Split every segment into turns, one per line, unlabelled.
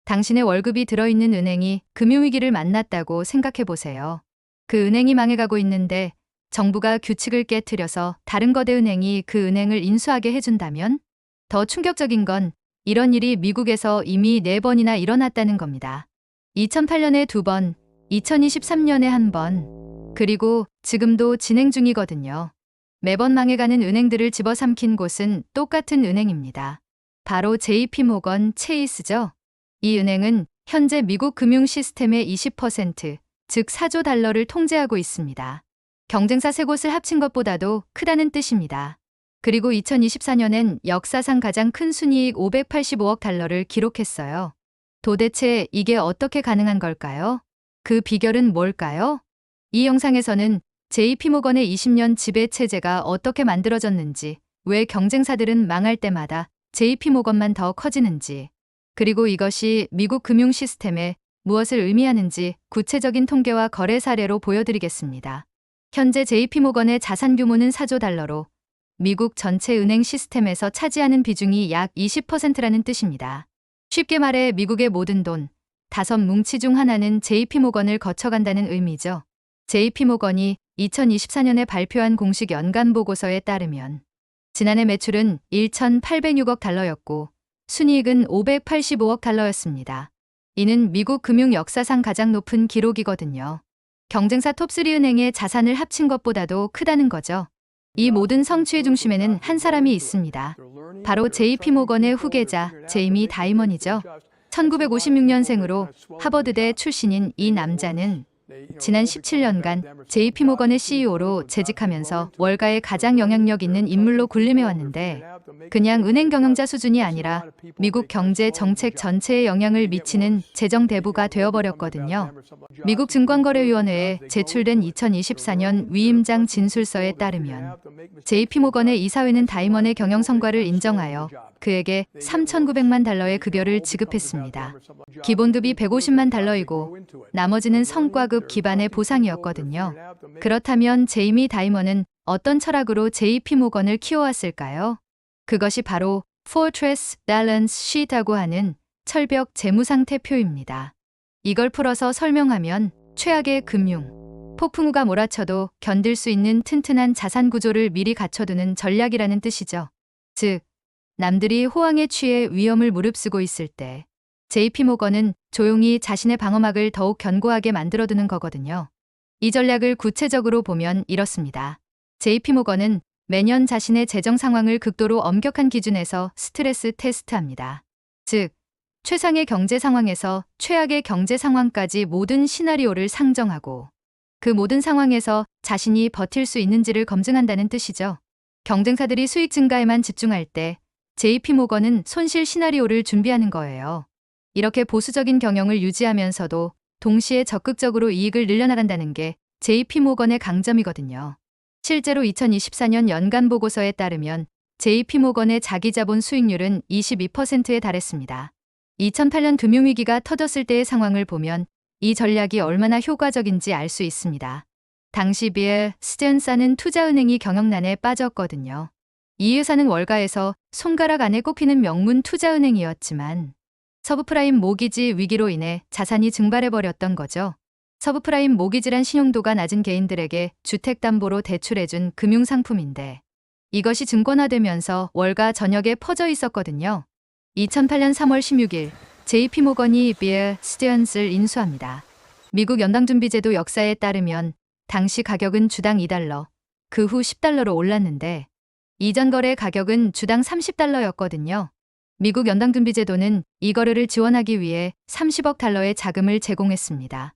당신의 월급이 들어있는 은행이 금융위기를 만났다고 생각해 보세요. 그 은행이 망해가고 있는데 정부가 규칙을 깨트려서 다른 거대 은행이 그 은행을 인수하게 해준다면? 더 충격적인 건 이런 일이 미국에서 이미 4번이나 일어났다는 겁니다. 2008년에 2번, 2023년에 1번, 그리고 지금도 진행 중이거든요. 매번 망해가는 은행들을 집어삼킨 곳은 똑같은 은행입니다. 바로 JP모건 체이스죠. 이 은행은 현재 미국 금융 시스템의 20%, 즉 4조 달러를 통제하고 있습니다. 경쟁사 3곳을 합친 것보다도 크다는 뜻입니다. 그리고 2024년엔 역사상 가장 큰 순이익 585억 달러를 기록했어요. 도대체 이게 어떻게 가능한 걸까요? 그 비결은 뭘까요? 이 영상에서는 JP모건의 20년 지배 체제가 어떻게 만들어졌는지, 왜 경쟁사들은 망할 때마다 JP모건만 더 커지는지, 그리고 이것이 미국 금융 시스템에 무엇을 의미하는지 구체적인 통계와 거래 사례로 보여드리겠습니다. 현재 JP모건의 자산 규모는 4조 달러로 미국 전체 은행 시스템에서 차지하는 비중이 약 20%라는 뜻입니다. 쉽게 말해 미국의 모든 돈, 5뭉치 중 하나는 JP모건을 거쳐간다는 의미죠. JP모건이 2024년에 발표한 공식 연간 보고서에 따르면 지난해 매출은 1,806억 달러였고 순이익은 585억 달러였습니다. 이는 미국 금융 역사상 가장 높은 기록이거든요. 경쟁사 톱3 은행의 자산을 합친 것보다도 크다는 거죠. 이 모든 성취의 중심에는 한 사람이 있습니다. 바로 JP모건의 후계자 제이미 다이먼이죠. 1956년생으로 하버드대 출신인 이 남자는 지난 17년간 JP모건의 CEO로 재직하면서 월가의 가장 영향력 있는 인물로 군림해왔는데 그냥 은행 경영자 수준이 아니라 미국 경제 정책 전체에 영향을 미치는 재정 대부가 되어버렸거든요. 미국 증권거래위원회에 제출된 2024년 위임장 진술서에 따르면 JP모건의 이사회는 다이먼의 경영 성과를 인정하여 그에게 3,900만 달러의 급여를 지급했습니다. 기본급이 150만 달러이고 나머지는 성과급 기반의 보상이었거든요. 그렇다면 제이미 다이먼은 어떤 철학으로 JP모건을 키워왔을까요? 그것이 바로 Fortress Balance Sheet이라고 하는 철벽 재무상태표입니다. 이걸 풀어서 설명하면 최악의 금융, 폭풍우가 몰아쳐도 견딜 수 있는 튼튼한 자산 구조를 미리 갖춰두는 전략이라는 뜻이죠. 즉, 남들이 호황에 취해 위험을 무릅쓰고 있을 때 JP모건은 조용히 자신의 방어막을 더욱 견고하게 만들어두는 거거든요. 이 전략을 구체적으로 보면 이렇습니다. JP모건은 매년 자신의 재정 상황을 극도로 엄격한 기준에서 스트레스 테스트합니다. 즉, 최상의 경제 상황에서 최악의 경제 상황까지 모든 시나리오를 상정하고 그 모든 상황에서 자신이 버틸 수 있는지를 검증한다는 뜻이죠. 경쟁사들이 수익 증가에만 집중할 때 JP모건은 손실 시나리오를 준비하는 거예요. 이렇게 보수적인 경영을 유지하면서도 동시에 적극적으로 이익을 늘려나간다는 게 JP모건의 강점이거든요. 실제로 2024년 연간 보고서에 따르면 JP모건의 자기자본 수익률은 22%에 달했습니다. 2008년 금융위기가 터졌을 때의 상황을 보면 이 전략이 얼마나 효과적인지 알 수 있습니다. 당시 비엘 스티언스는 투자은행이 경영난에 빠졌거든요. 이 회사는 월가에서 손가락 안에 꼽히는 명문 투자은행이었지만 서브프라임 모기지 위기로 인해 자산이 증발해버렸던 거죠. 서브프라임 모기지란 신용도가 낮은 개인들에게 주택담보로 대출해준 금융상품인데 이것이 증권화되면서 월가 전역에 퍼져 있었거든요. 2008년 3월 16일 JP모건이 비엘 스티언스를 인수합니다. 미국 연방준비제도 역사에 따르면 당시 가격은 주당 2달러, 그 후 10달러로 올랐는데 이전 거래 가격은 주당 30달러였거든요. 미국 연방준비제도는 이 거래를 지원하기 위해 30억 달러의 자금을 제공했습니다.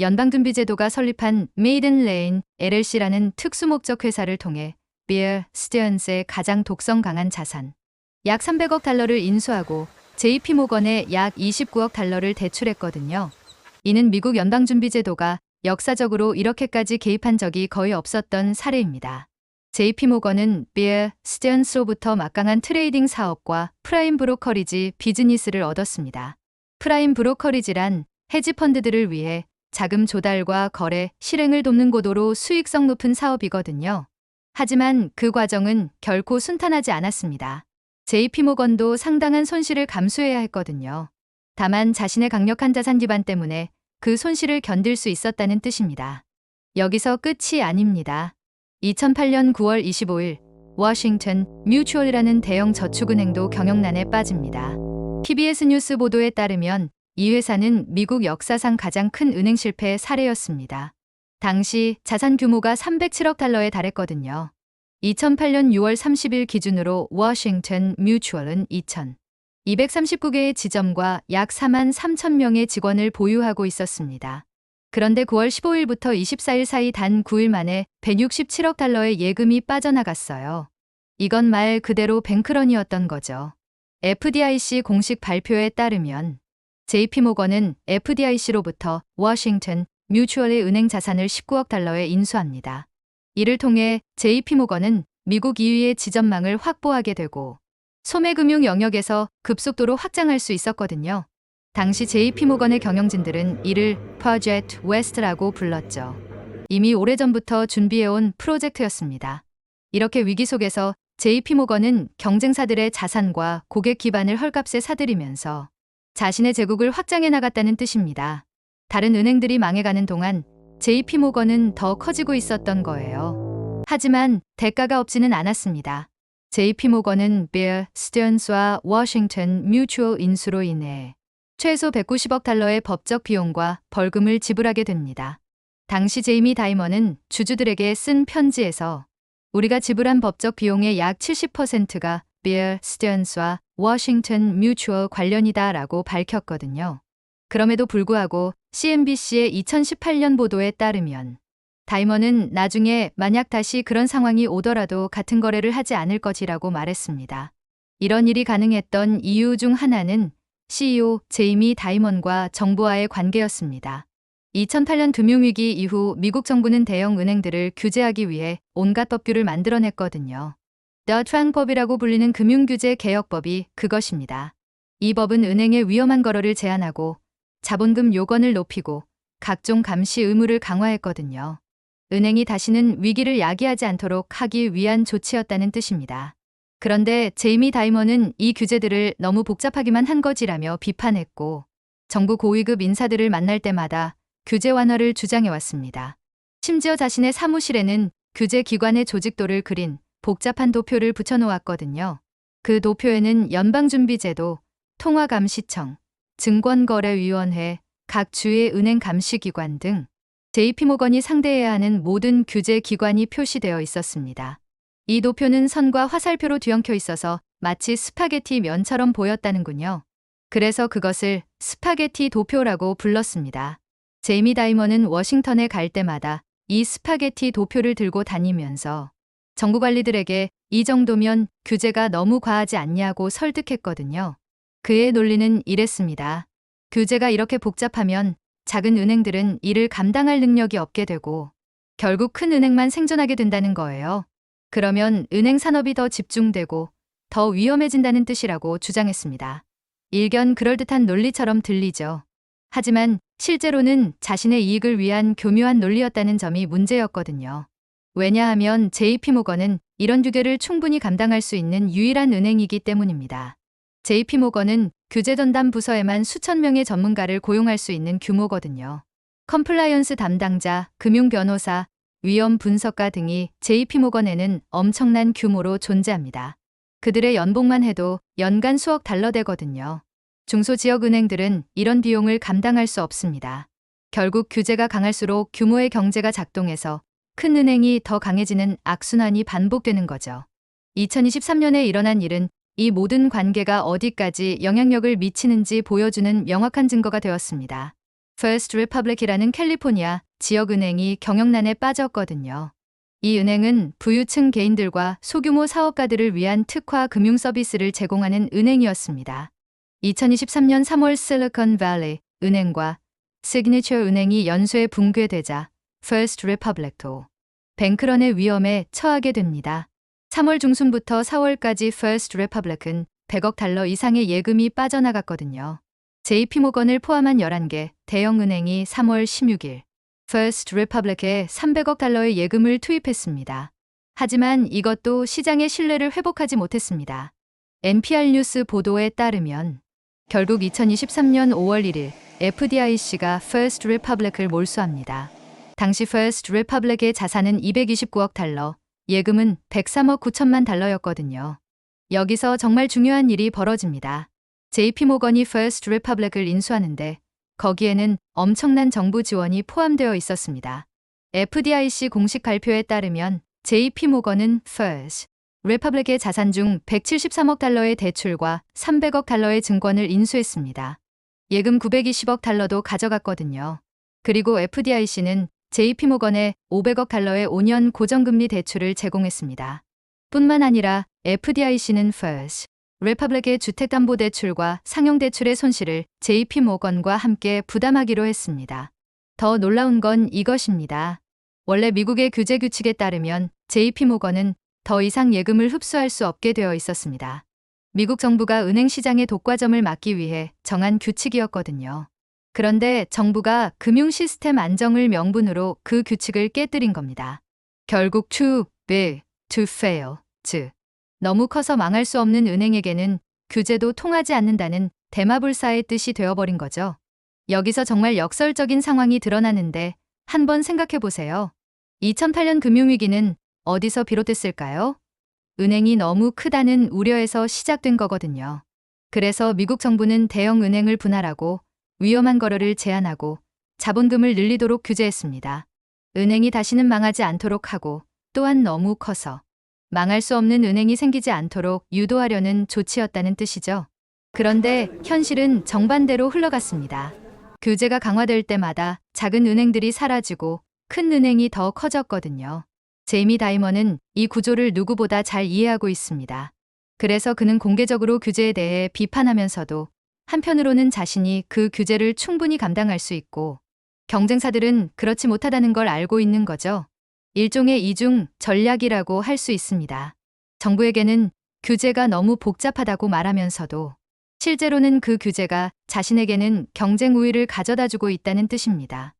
연방준비제도가 설립한 메이든 레인 LLC라는 특수목적 회사를 통해 비엘 스티언스의 가장 독성 강한 자산, 약 300억 달러를 인수하고 JP모건에 약 29억 달러를 대출했거든요. 이는 미국 연방준비제도가 역사적으로 이렇게까지 개입한 적이 거의 없었던 사례입니다. JP모건은 비엘 스티언스로부터 막강한 트레이딩 사업과 프라임 브로커리지 비즈니스를 얻었습니다. 프라임 브로커리지란 헤지펀드들을 위해 자금 조달과 거래, 실행을 돕는 고도로 수익성 높은 사업이거든요. 하지만 그 과정은 결코 순탄하지 않았습니다. JP모건도 상당한 손실을 감수해야 했거든요. 다만 자신의 강력한 자산 기반 때문에 그 손실을 견딜 수 있었다는 뜻입니다. 여기서 끝이 아닙니다. 2008년 9월 25일 워싱턴 뮤추얼이라는 대형 저축은행도 경영난에 빠집니다. PBS 뉴스 보도에 따르면 이 회사는 미국 역사상 가장 큰 은행 실패 사례였습니다. 당시 자산 규모가 307억 달러에 달했거든요. 2008년 6월 30일 기준으로 워싱턴 뮤추얼은 2,239개의 지점과 약 4만 3천 명의 직원을 보유하고 있었습니다. 그런데 9월 15일부터 24일 사이 단 9일 만에 167억 달러의 예금이 빠져나갔어요. 이건 말 그대로 뱅크런이었던 거죠. FDIC 공식 발표에 따르면 JP모건은 FDIC로부터 워싱턴 뮤추얼의 은행 자산을 19억 달러에 인수합니다. 이를 통해 JP모건은 미국 2위의 지점망을 확보하게 되고 소매금융 영역에서 급속도로 확장할 수 있었거든요. 당시 JP모건의 경영진들은 이를 프로젝트 웨스트라고 불렀죠. 이미 오래전부터 준비해온 프로젝트였습니다. 이렇게 위기 속에서 JP모건은 경쟁사들의 자산과 고객 기반을 헐값에 사들이면서 자신의 제국을 확장해 나갔다는 뜻입니다. 다른 은행들이 망해가는 동안 JP모건은 더 커지고 있었던 거예요. 하지만 대가가 없지는 않았습니다. JP모건은 베어 스티언스와 워싱턴 뮤추얼 인수로 인해 최소 190억 달러의 법적 비용과 벌금을 지불하게 됩니다. 당시 제이미 다이먼은 주주들에게 쓴 편지에서 우리가 지불한 법적 비용의 약 70%가 베어 스티언스와 워싱턴 뮤추얼 관련이다 라고 밝혔거든요. 그럼에도 불구하고 CNBC의 2018년 보도에 따르면 다이먼은 나중에 만약 다시 그런 상황이 오더라도 같은 거래를 하지 않을 것이라고 말했습니다. 이런 일이 가능했던 이유 중 하나는 CEO 제이미 다이먼과 정부와의 관계였습니다. 2008년 금융위기 이후 미국 정부는 대형 은행들을 규제하기 위해 온갖 법규를 만들어냈거든요. 더트란법이라고 불리는 금융규제 개혁법이 그것입니다. 이 법은 은행의 위험한 거래를 제한하고 자본금 요건을 높이고 각종 감시 의무를 강화했거든요. 은행이 다시는 위기를 야기하지 않도록 하기 위한 조치였다는 뜻입니다. 그런데 제이미 다이먼은 이 규제들을 너무 복잡하기만 한 거지라며 비판했고 정부 고위급 인사들을 만날 때마다 규제 완화를 주장해왔습니다. 심지어 자신의 사무실에는 규제 기관의 조직도를 그린 복잡한 도표를 붙여놓았거든요. 그 도표에는 연방준비제도, 통화감시청, 증권거래위원회, 각 주의 은행 감시기관 등 JP모건이 상대해야 하는 모든 규제 기관이 표시되어 있었습니다. 이 도표는 선과 화살표로 뒤엉켜 있어서 마치 스파게티 면처럼 보였다는군요. 그래서 그것을 스파게티 도표라고 불렀습니다. 제이미 다이먼은 워싱턴에 갈 때마다 이 스파게티 도표를 들고 다니면서 정부 관리들에게 이 정도면 규제가 너무 과하지 않냐고 설득했거든요. 그의 논리는 이랬습니다. 규제가 이렇게 복잡하면 작은 은행들은 이를 감당할 능력이 없게 되고 결국 큰 은행만 생존하게 된다는 거예요. 그러면 은행 산업이 더 집중되고 더 위험해진다는 뜻이라고 주장했습니다. 일견 그럴듯한 논리처럼 들리죠. 하지만 실제로는 자신의 이익을 위한 교묘한 논리였다는 점이 문제였거든요. 왜냐하면 JP모건은 이런 규제를 충분히 감당할 수 있는 유일한 은행이기 때문입니다. JP모건은 규제 전담 부서에만 수천 명의 전문가를 고용할 수 있는 규모거든요. 컴플라이언스 담당자, 금융 변호사, 위험 분석가 등이 JP모건에는 엄청난 규모로 존재합니다. 그들의 연봉만 해도 연간 수억 달러 되거든요. 중소지역은행들은 이런 비용을 감당할 수 없습니다. 결국 규제가 강할수록 규모의 경제가 작동해서 큰 은행이 더 강해지는 악순환이 반복되는 거죠. 2023년에 일어난 일은 이 모든 관계가 어디까지 영향력을 미치는지 보여주는 명확한 증거가 되었습니다. First Republic이라는 캘리포니아 지역은행이 경영난에 빠졌거든요. 이 은행은 부유층 개인들과 소규모 사업가들을 위한 특화 금융 서비스를 제공하는 은행이었습니다. 2023년 3월 실리콘밸리 은행과 시그니처 은행이 연쇄 붕괴되자 First Republic도 뱅크런의 위험에 처하게 됩니다. 3월 중순부터 4월까지 First Republic은 100억 달러 이상의 예금이 빠져나갔거든요. JP모건을 포함한 11개 대형 은행이 3월 16일 First Republic에 300억 달러의 예금을 투입했습니다. 하지만 이것도 시장의 신뢰를 회복하지 못했습니다. NPR 뉴스 보도에 따르면 결국 2023년 5월 1일 FDIC가 First Republic을 몰수합니다. 당시 First Republic의 자산은 229억 달러, 예금은 103억 9천만 달러였거든요. 여기서 정말 중요한 일이 벌어집니다. JP모건이 First Republic을 인수하는데 거기에는 엄청난 정부 지원이 포함되어 있었습니다. FDIC 공식 발표에 따르면 JP모건은 First Republic의 자산 중 173억 달러의 대출과 300억 달러의 증권을 인수했습니다. 예금 920억 달러도 가져갔거든요. 그리고 FDIC는 JP모건에 500억 달러의 5년 고정금리 대출을 제공했습니다. 뿐만 아니라 FDIC는 First Republic의 주택담보대출과 상용대출의 손실을 JP모건과 함께 부담하기로 했습니다. 더 놀라운 건 이것입니다. 원래 미국의 규제 규칙에 따르면 JP모건은 더 이상 예금을 흡수할 수 없게 되어 있었습니다. 미국 정부가 은행 시장의 독과점을 막기 위해 정한 규칙이었거든요. 그런데 정부가 금융 시스템 안정을 명분으로 그 규칙을 깨뜨린 겁니다. 결국 too big to fail, 즉 너무 커서 망할 수 없는 은행에게는 규제도 통하지 않는다는 대마불사의 뜻이 되어버린 거죠. 여기서 정말 역설적인 상황이 드러나는데 한번 생각해 보세요. 2008년 금융위기는 어디서 비롯됐을까요? 은행이 너무 크다는 우려에서 시작된 거거든요. 그래서 미국 정부는 대형 은행을 분할하고 위험한 거래를 제한하고 자본금을 늘리도록 규제했습니다. 은행이 다시는 망하지 않도록 하고 또한 너무 커서 망할 수 없는 은행이 생기지 않도록 유도하려는 조치였다는 뜻이죠. 그런데 현실은 정반대로 흘러갔습니다. 규제가 강화될 때마다 작은 은행들이 사라지고 큰 은행이 더 커졌거든요. 제이미 다이먼은 이 구조를 누구보다 잘 이해하고 있습니다. 그래서 그는 공개적으로 규제에 대해 비판하면서도 한편으로는 자신이 그 규제를 충분히 감당할 수 있고 경쟁사들은 그렇지 못하다는 걸 알고 있는 거죠. 일종의 이중 전략이라고 할 수 있습니다. 정부에게는 규제가 너무 복잡하다고 말하면서도 실제로는 그 규제가 자신에게는 경쟁 우위를 가져다주고 있다는 뜻입니다.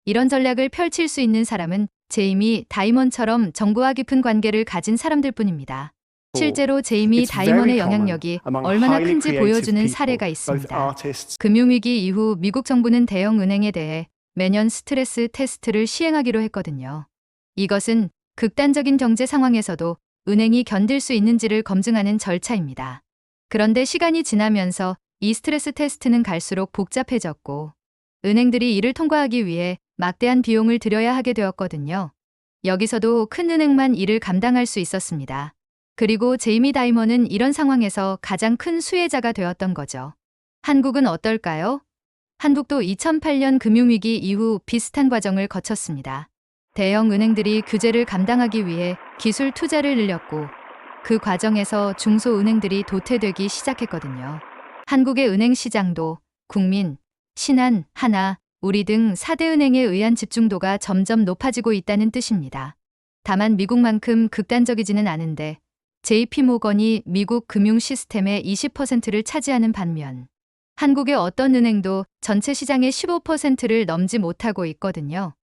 이런 전략을 펼칠 수 있는 사람은 제이미 다이먼처럼 정부와 깊은 관계를 가진 사람들뿐입니다. 실제로 제이미 다이먼의 영향력이 얼마나 큰지 보여주는 사례가 있습니다. 금융위기 이후 미국 정부는 대형 은행에 대해 매년 스트레스 테스트를 시행하기로 했거든요. 이것은 극단적인 경제 상황에서도 은행이 견딜 수 있는지를 검증하는 절차입니다. 그런데 시간이 지나면서 이 스트레스 테스트는 갈수록 복잡해졌고 은행들이 이를 통과하기 위해 막대한 비용을 들여야 하게 되었거든요. 여기서도 큰 은행만 이를 감당할 수 있었습니다. 그리고 제이미 다이먼은 이런 상황에서 가장 큰 수혜자가 되었던 거죠. 한국은 어떨까요? 한국도 2008년 금융위기 이후 비슷한 과정을 거쳤습니다. 대형 은행들이 규제를 감당하기 위해 기술 투자를 늘렸고 그 과정에서 중소은행들이 도태되기 시작했거든요. 한국의 은행 시장도 국민, 신한, 하나, 우리 등 4대 은행에 의한 집중도가 점점 높아지고 있다는 뜻입니다. 다만 미국만큼 극단적이지는 않은데 JP모건이 미국 금융 시스템의 20%를 차지하는 반면 한국의 어떤 은행도 전체 시장의 15%를 넘지 못하고 있거든요.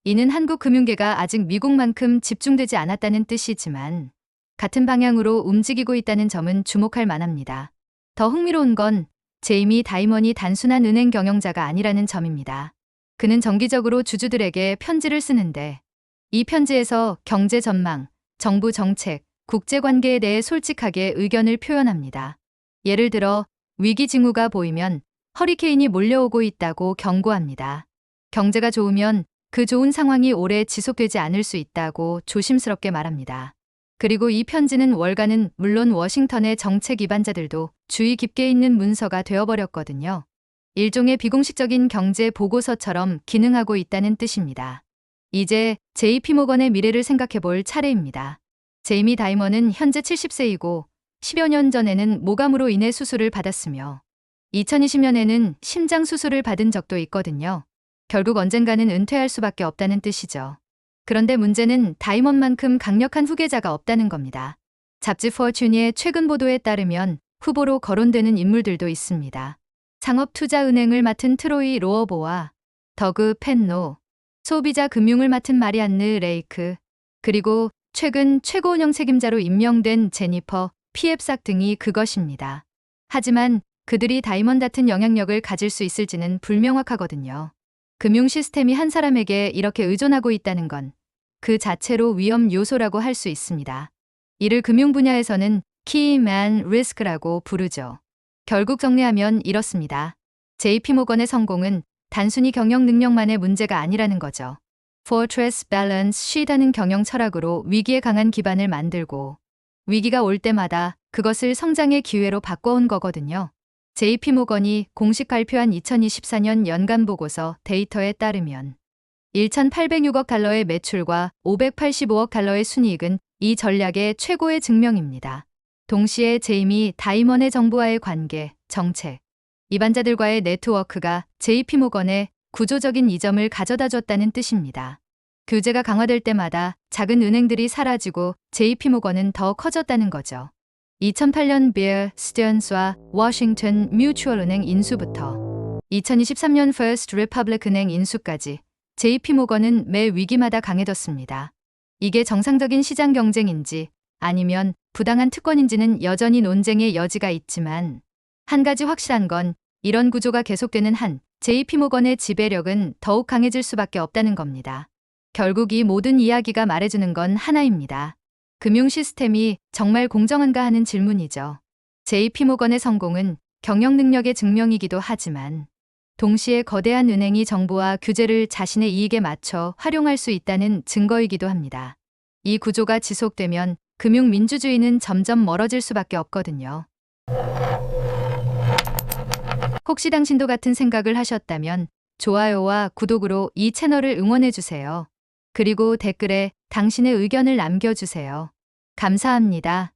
이는 한국 금융계가 아직 미국만큼 집중되지 않았다는 뜻이지만 같은 방향으로 움직이고 있다는 점은 주목할 만합니다. 더 흥미로운 건 제이미 다이먼이 단순한 은행 경영자가 아니라는 점입니다. 그는 정기적으로 주주들에게 편지를 쓰는데 이 편지에서 경제 전망, 정부 정책, 국제관계에 대해 솔직하게 의견을 표현합니다. 예를 들어 위기 징후가 보이면 허리케인이 몰려오고 있다고 경고합니다. 경제가 좋으면 그 좋은 상황이 오래 지속되지 않을 수 있다고 조심스럽게 말합니다. 그리고 이 편지는 월간은 물론 워싱턴의 정책 입안자들도 주의 깊게 읽는 문서가 되어버렸거든요. 일종의 비공식적인 경제 보고서처럼 기능하고 있다는 뜻입니다. 이제 JP모건의 미래를 생각해 볼 차례입니다. 제이미 다이먼은 현재 70세이고 10여 년 전에는 모감으로 인해 수술을 받았으며 2020년에는 심장 수술을 받은 적도 있거든요. 결국 언젠가는 은퇴할 수밖에 없다는 뜻이죠. 그런데 문제는 다이먼만큼 강력한 후계자가 없다는 겁니다. 잡지 포춘의 최근 보도에 따르면 후보로 거론되는 인물들도 있습니다. 상업투자은행을 맡은 트로이 로어보와 더그 펜노, 소비자 금융을 맡은 마리안느 레이크, 그리고 최근 최고운영 책임자로 임명된 제니퍼 피앱삭 등이 그것입니다. 하지만 그들이 다이먼 같은 영향력을 가질 수 있을지는 불명확하거든요. 금융 시스템이 한 사람에게 이렇게 의존하고 있다는 건 그 자체로 위험 요소라고 할 수 있습니다. 이를 금융 분야에서는 Key Man Risk라고 부르죠. 결국 정리하면 이렇습니다. JP모건의 성공은 단순히 경영 능력만의 문제가 아니라는 거죠. Fortress Balance Sheet하는 경영 철학으로 위기에 강한 기반을 만들고 위기가 올 때마다 그것을 성장의 기회로 바꿔온 거거든요. JP모건이 공식 발표한 2024년 연간 보고서 데이터에 따르면 1,806억 달러의 매출과 585억 달러의 순이익은 이 전략의 최고의 증명입니다. 동시에 제이미 다이먼의 정부와의 관계, 정책, 입안자들과의 네트워크가 JP모건의 구조적인 이점을 가져다 줬다는 뜻입니다. 규제가 강화될 때마다 작은 은행들이 사라지고 JP모건은 더 커졌다는 거죠. 2008년 비어 스티언스와 워싱턴 뮤추얼 은행 인수부터 2023년 퍼스트 리퍼블릭 은행 인수까지 JP모건은 매 위기마다 강해졌습니다. 이게 정상적인 시장 경쟁인지 아니면 부당한 특권인지는 여전히 논쟁의 여지가 있지만 한 가지 확실한 건 이런 구조가 계속되는 한 JP모건의 지배력은 더욱 강해질 수밖에 없다는 겁니다. 결국 이 모든 이야기가 말해주는 건 하나입니다. 금융 시스템이 정말 공정한가 하는 질문이죠. JP모건의 성공은 경영 능력의 증명이기도 하지만 동시에 거대한 은행이 정부와 규제를 자신의 이익에 맞춰 활용할 수 있다는 증거이기도 합니다. 이 구조가 지속되면 금융 민주주의는 점점 멀어질 수밖에 없거든요. 혹시 당신도 같은 생각을 하셨다면 좋아요와 구독으로 이 채널을 응원해주세요. 그리고 댓글에 당신의 의견을 남겨주세요. 감사합니다.